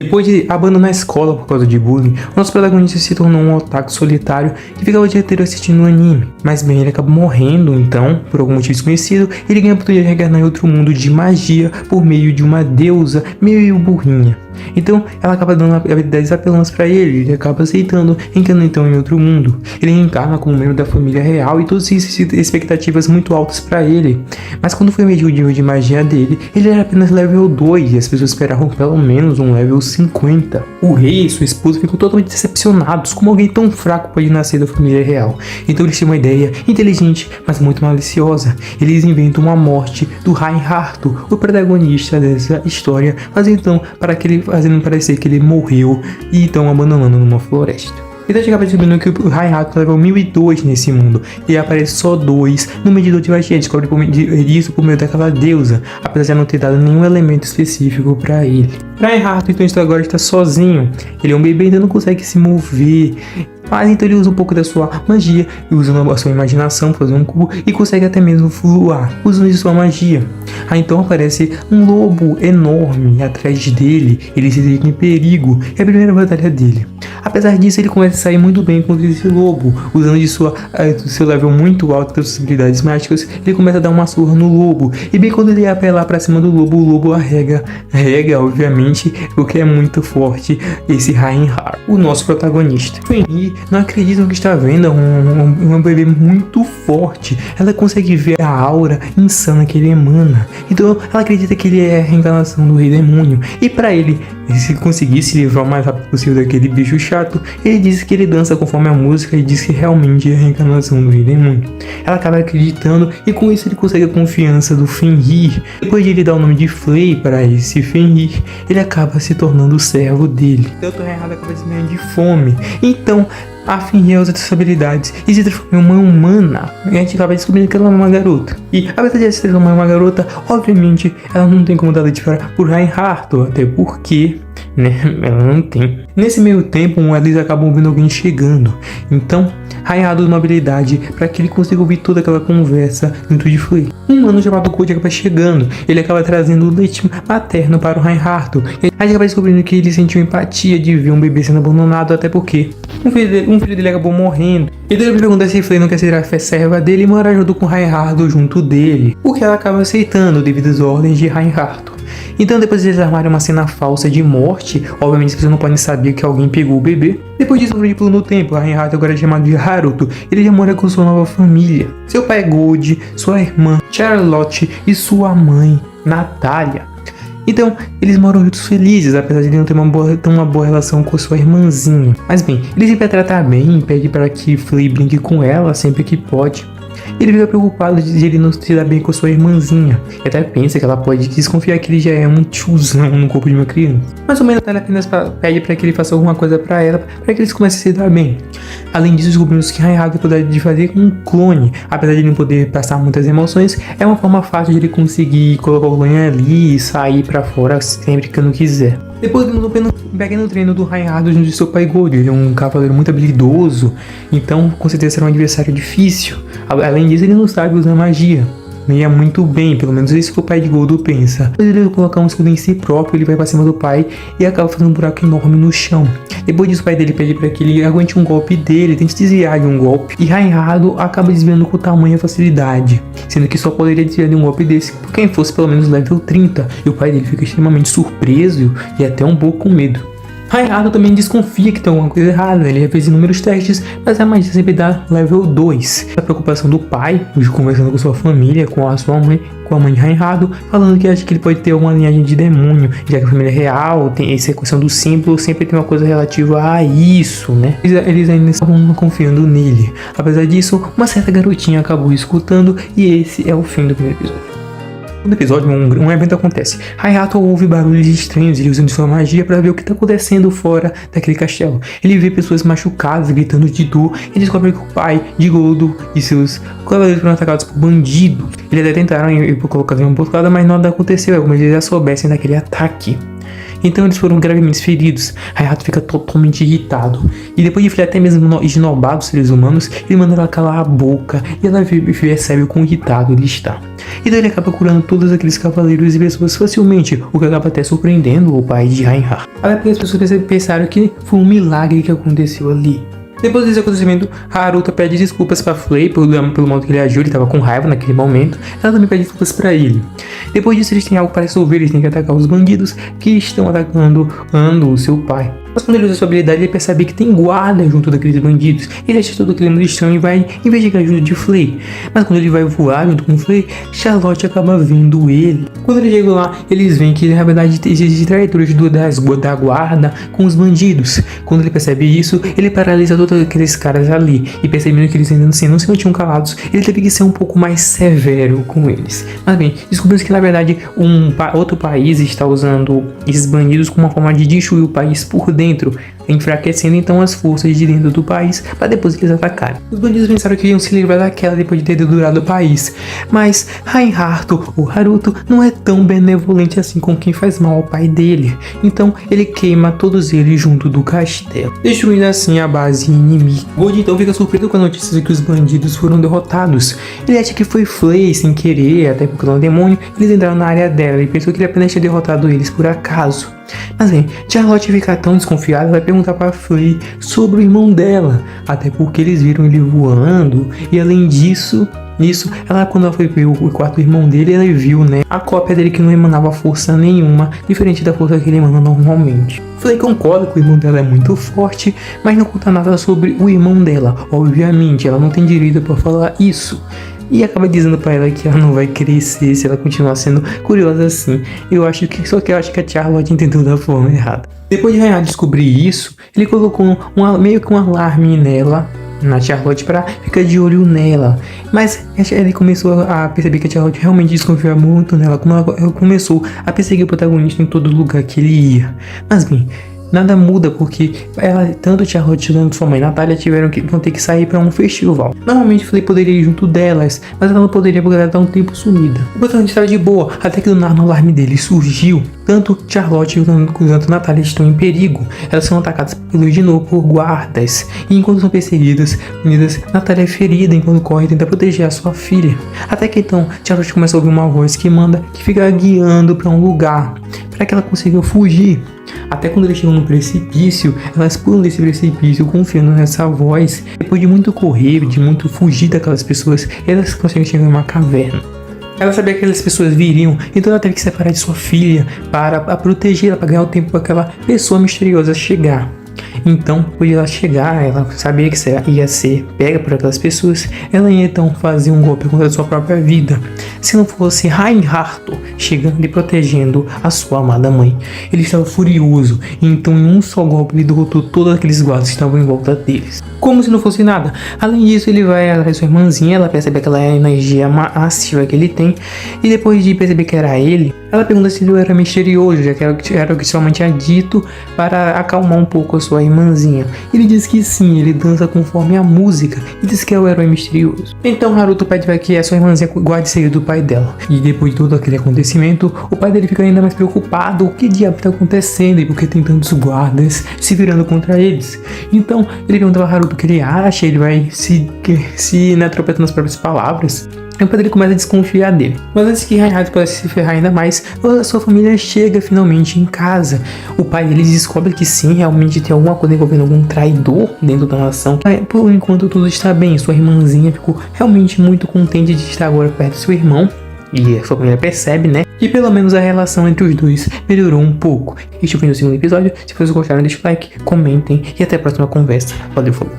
Depois de abandonar a escola por causa de bullying, o nosso protagonista se tornou um otaku solitário que ficava o dia inteiro assistindo um anime. Mas bem, ele acaba morrendo, então, por algum motivo desconhecido, ele ganha a oportunidade de reencarnar em outro mundo de magia por meio de uma deusa meio burrinha. Então, ela acaba dando habilidades apelantes pra ele acaba aceitando, reencarnando então em outro mundo. Ele reencarna como membro da família real e todas essas expectativas muito altas pra ele. Mas quando foi medir o nível de magia dele, ele era apenas level 2 e as pessoas esperavam pelo menos um level 50. O rei e sua esposa ficam totalmente decepcionados, como alguém tão fraco pode nascer da família real. Então eles têm uma ideia inteligente, mas muito maliciosa. Eles inventam uma morte do Reinhardt, o protagonista dessa história, fazendo parecer que ele morreu e então abandonando numa floresta. Então a gente acaba descobrindo que o Reinhardt level 1002 nesse mundo e aparece só 2 no medidor de magia. Descobre isso por meio daquela deusa, apesar de não ter dado nenhum elemento específico pra ele. Reinhardt então agora está sozinho. Ele é um bebê, ainda não consegue se mover. Mas então ele usa um pouco da sua magia, usando a sua imaginação para fazer um cubo e consegue até mesmo voar, usando de sua magia. Aí então aparece um lobo enorme atrás dele, ele se vê em perigo, é a primeira batalha dele. Apesar disso, ele começa a sair muito bem contra esse lobo, usando de do seu level muito alto das habilidades mágicas, ele começa a dar uma surra no lobo, e bem quando ele apelar para cima do lobo, o lobo arrega, obviamente, porque é muito forte esse Reinhardt, o nosso protagonista. Fenrir não acredita no que está vendo, um bebê muito forte, ela consegue ver a aura insana que ele emana, então ela acredita que ele é a reencarnação do rei demônio, e para ele, se conseguir se livrar o mais rápido possível daquele bicho chato, ele diz que ele dança conforme a música e diz que realmente é a reencarnação do rei demônio. Ela acaba acreditando e com isso ele consegue a confiança do Fenrir. Depois de ele dar o nome de Flay para esse Fenrir, ele acaba se tornando o servo dele. Tanto o Reinhardt acaba desmaiando de fome. Então, a Fenrir usa essas habilidades e se transforma em uma humana. E a gente acaba descobrindo que ela é uma garota. E apesar de ser uma garota, obviamente ela não tem como dar leite por Reinhardt, até porque, ela não tem. Nesse meio tempo, eles acabam ouvindo alguém chegando. Então, Reinhardt usa uma habilidade para que ele consiga ouvir toda aquela conversa dentro de Flay. Um humano chamado Code acaba chegando. Ele acaba trazendo o leite materno para o Reinhardt. E a gente acaba descobrindo que ele sentiu empatia de ver um bebê sendo abandonado, até porque um filho dele acabou morrendo. Então ele pergunta se Flay não quer ser a serva dele e mora junto com Reinhardt junto dele, o que ela acaba aceitando devido às ordens de Reinhardt. Então depois eles armaram uma cena falsa de morte, obviamente as pessoas não podem saber que alguém pegou o bebê. Depois disso, por no tempo, Reinhardt agora é chamado de Haruto, ele já mora com sua nova família. Seu pai é Gold, sua irmã Charlotte e sua mãe Natália. Então, eles moram juntos felizes, apesar de ele não ter uma boa relação com sua irmãzinha. Mas bem, ele sempre a trata bem, pede para que Flay brinque com ela sempre que pode. Ele fica preocupado de ele não se dar bem com sua irmãzinha. E até pensa que ela pode desconfiar que ele já é um tiozão no corpo de uma criança. Mas o menos ela apenas pede para que ele faça alguma coisa para ela, para que eles comecem a se dar bem. Além disso, descobrimos que Reinhardt tem poder de fazer um clone. Apesar de ele não poder passar muitas emoções, é uma forma fácil de ele conseguir colocar o clone ali e sair para fora sempre que não quiser. Depois do pequeno treino do Reinhardt junto de seu pai Gold, ele é um cavaleiro muito habilidoso, então com certeza será um adversário difícil. Além disso, ele não sabe usar magia. Meia muito bem, pelo menos isso que o pai de Gold pensa. Depois ele colocar um escudo em si próprio, ele vai pra cima do pai e acaba fazendo um buraco enorme no chão. Depois disso, o pai dele pede para que ele aguente um golpe dele, tente desviar de um golpe. E Reinhardt acaba desviando com tamanha facilidade, sendo que só poderia desviar de um golpe desse por quem fosse pelo menos level 30. E o pai dele fica extremamente surpreso e até um pouco com medo. Reinhardt também desconfia que tem alguma coisa errada, ele já fez inúmeros testes, mas a magia sempre dá level 2. A preocupação do pai, conversando com sua família, com a sua mãe, com a mãe de Reinhardt, falando que acha que ele pode ter uma linhagem de demônio, já que a família real tem essa questão do símbolo, sempre tem uma coisa relativa a isso, né? Eles ainda estavam confiando nele. Apesar disso, uma certa garotinha acabou escutando e esse é o fim do primeiro episódio. No episódio, um evento acontece. Reinhardt ouve barulhos estranhos, ele usando sua magia para ver o que está acontecendo fora daquele castelo. Ele vê pessoas machucadas, gritando de dor, e descobre que o pai de Goldo e seus cavaleiros foram atacados por bandidos. Eles até tentaram ir colocar uma emboscada, mas nada aconteceu, é como se eles já soubessem daquele ataque. Então eles foram gravemente feridos. Hayato fica totalmente irritado. E depois de até mesmo esnobar os seres humanos, ele manda ela calar a boca. E ela percebe o quão irritado ele está. Então ele acaba curando todos aqueles cavaleiros e pessoas facilmente, o que acaba até surpreendendo o pai de Reinhardt. Até porque as pessoas pensaram que foi um milagre que aconteceu ali. Depois desse acontecimento, Haruta pede desculpas pra Flay pelo modo que ele agiu, ele tava com raiva naquele momento. Ela também pede desculpas pra ele. Depois disso, eles têm algo para resolver, eles têm que atacar os bandidos que estão atacando o seu pai. Mas quando ele usa sua habilidade, ele percebe que tem guarda junto daqueles bandidos. Ele acha todo aquele mundo estranho e vai investigar junto de Flay. Mas quando ele vai voar junto com Flay, Charlotte acaba vendo ele. Quando ele chega lá, eles veem que na verdade existem traidores da guarda com os bandidos. Quando ele percebe isso, ele paralisa todos aqueles caras ali. E percebendo que eles ainda assim não se mantinham calados, ele teve que ser um pouco mais severo com eles. Mas bem, descobrimos que na verdade outro país está usando esses bandidos como uma forma de destruir o país por dentro, enfraquecendo então as forças de dentro do país para depois eles atacarem. Os bandidos pensaram que iam se livrar daquela depois de ter dedurado o país, mas Reinhardt, o Haruto, não é tão benevolente assim com quem faz mal ao pai dele, então ele queima todos eles junto do castelo, destruindo assim a base inimiga. Gold então fica surpreso com a notícia de que os bandidos foram derrotados. Ele acha que foi Flay sem querer, até porque o demônio, eles entraram na área dela e pensou que ele apenas tinha derrotado eles por acaso. Mas bem, Charlotte fica tão desconfiada, vai perguntar para Flay sobre o irmão dela, até porque eles viram ele voando, e além disso, quando ela foi ver o quarto do irmão dele, ela viu, a cópia dele que não emanava força nenhuma, diferente da força que ele emana normalmente. Flay concorda que o irmão dela é muito forte, mas não conta nada sobre o irmão dela, obviamente, ela não tem direito para falar isso. E acaba dizendo pra ela que ela não vai crescer se ela continuar sendo curiosa assim. Só que eu acho que a Charlotte entendeu da forma errada. Depois de Reinhardt descobrir isso, ele colocou meio que um alarme nela, na Charlotte, para ficar de olho nela. Mas ele começou a perceber que a Charlotte realmente desconfiava muito nela, como ela começou a perseguir o protagonista em todo lugar que ele ia. Mas bem, nada muda porque tanto Charlotte quanto sua mãe Natália vão ter que sair para um festival. Normalmente Flay poderia ir junto delas, mas ela não poderia porque ela tá um tempo sumida. O protagonista estava de boa, até que do nada o alarme dele surgiu. Tanto Charlotte quanto Natália estão em perigo. Elas são atacadas de novo por guardas. E enquanto são perseguidas, Natália é ferida enquanto corre e tenta proteger a sua filha. Até que então Charlotte começa a ouvir uma voz que fica guiando para um lugar, para que ela consiga fugir. Até quando eles chegam no precipício, elas pulam desse precipício confiando nessa voz. Depois de muito correr, de muito fugir daquelas pessoas, elas conseguem chegar em uma caverna. Ela sabia que aquelas pessoas viriam, então ela teve que separar de sua filha para protegê-la, para ganhar o tempo para aquela pessoa misteriosa chegar. Então, quando ela chegar, ela sabia que ia ser pega por aquelas pessoas, ela ia então fazer um golpe contra a sua própria vida. Se não fosse Reinhardt chegando e protegendo a sua amada mãe. Ele estava furioso, e então em um só golpe ele derrotou todos aqueles guardas que estavam em volta deles. Como se não fosse nada. Além disso, ele vai atrás da sua irmãzinha, ela percebe aquela energia massiva que ele tem, e depois de perceber que era ele, ela pergunta se ele era misterioso, já que era o que sua mãe tinha dito para acalmar um pouco a sua irmãzinha. Ele diz que sim, ele dança conforme a música e diz que é o herói misterioso. Então Haruto pede para que a sua irmãzinha guarde segredo do pai dela. E depois de todo aquele acontecimento, o pai dele fica ainda mais preocupado. O que diabo está acontecendo e por que tem tantos guardas se virando contra eles? Então ele pergunta para Haruto o que ele acha, ele vai se atropelando nas próprias palavras. O pai dele começa a desconfiar dele. Mas antes que Reinhardt pudesse se ferrar ainda mais, a sua família chega finalmente em casa. O pai dele descobre que sim, realmente tem alguma coisa envolvendo algum traidor dentro da nação. Por enquanto tudo está bem. Sua irmãzinha ficou realmente muito contente de estar agora perto do seu irmão. E a sua família percebe, que pelo menos a relação entre os dois melhorou um pouco. Este foi o segundo episódio. Se vocês gostaram, deixa o like, comentem e até a próxima conversa. Valeu, falou.